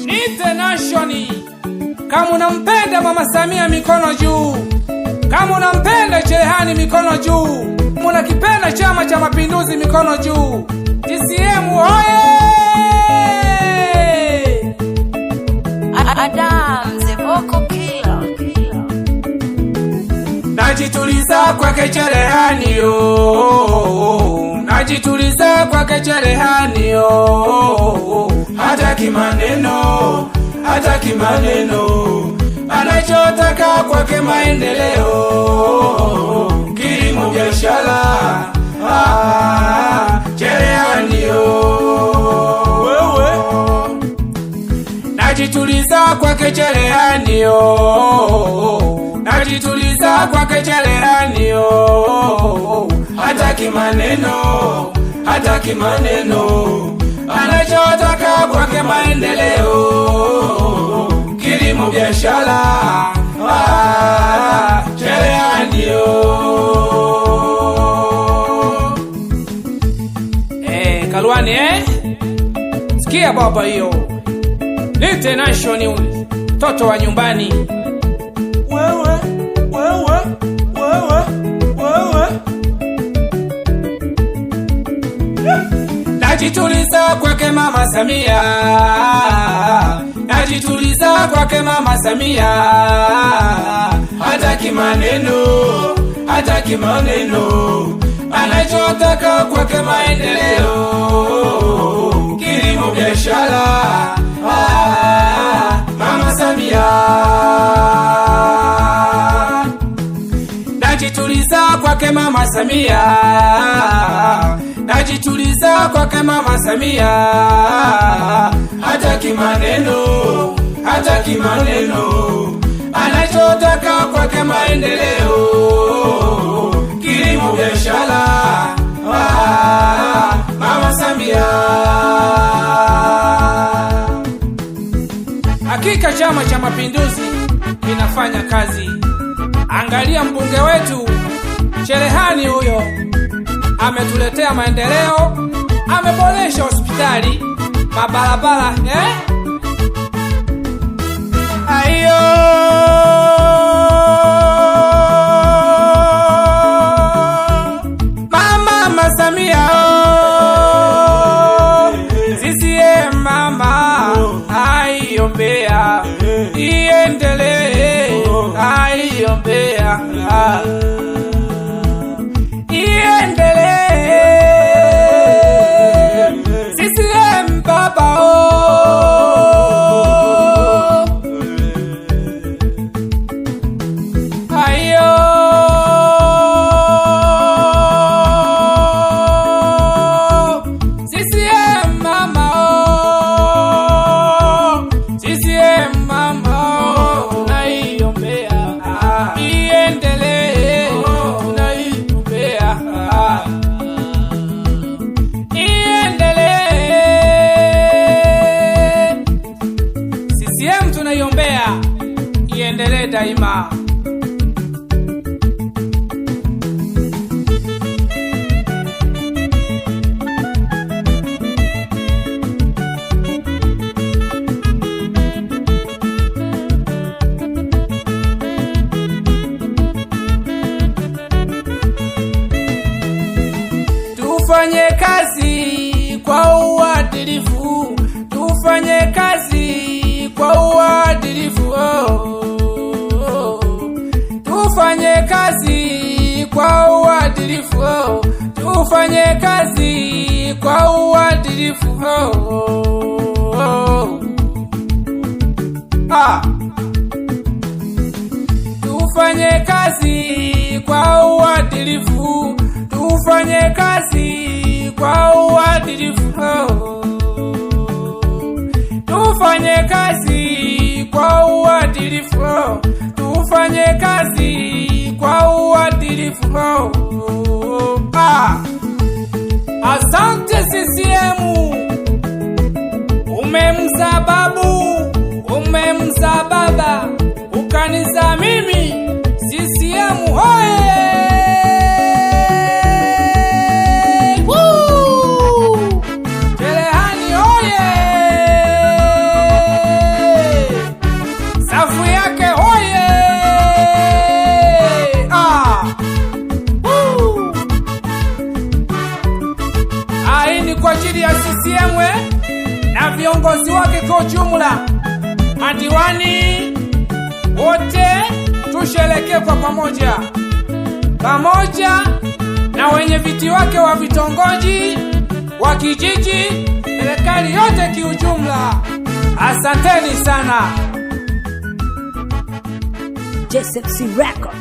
International. Kama unampenda Mama Samia mikono juu. Kama unampenda Cherehani mikono juu. Unakipenda Chama cha Mapinduzi mikono juu. CCM oye! Adam the vocal killer. Najituliza kwake Cherehani yo. Najituliza kwake Cherehani yo. Hataki maneno, anachotaka kwake maendeleo, kilimo biashara, Cherehani yo. Najituliza kwake Cherehani yo. Najituliza kwake Cherehani yo. Hataki maneno, anachotaka kwake maendeleo, kilimo biashara, Cherehani yo. Kalwani sikia baba hiyo. International toto wa nyumbani. Wewe Najituliza kwake Mama Samia. Najituliza kwake Mama Samia. Hataki maneno, anachotaka kwake maendeleo, kilimo biashara, Mama Samia. Najituliza kwake Mama Samia. Najituliza kwake Mama Samia. Hataki maneno, anachotaka kwake maendeleo, kilimo biashara, Mama Samia. Hakika Chama cha Mapinduzi kinafanya kazi. Angalia mbunge wetu Cherehani huyo, ametuletea maendeleo, ameboresha hospitali, mabarabara, ayo Mama Samia CCM mama, aiombea iendelee, aiombea CCM baba ayo CCM mama CCM mama, naiombea iendelee, naiombea CCM, tunaiombea iendelee daima. Tufanye kazi kwa uadilifu, tufanye kazi kwa uadilifu, tufanye kazi kwa uadilifu, tufanye kazi kwa uadilifu, tufanye kazi kwa uadilifu, tufanye kazi kwa uadilifu, tufanye kazi kwa uadilifu, tufanye kazi kwa uadilifu. Asante CCM, umemza baba, ukaniza mimi. CCM hoye! Woo! viongozi wake kwa ujumla, madiwani wote, tusherekee kwa pamoja na wenye viti wake wa vitongoji, wa kijiji, serikali yote kiujumla. Asanteni sana. JSMC Record.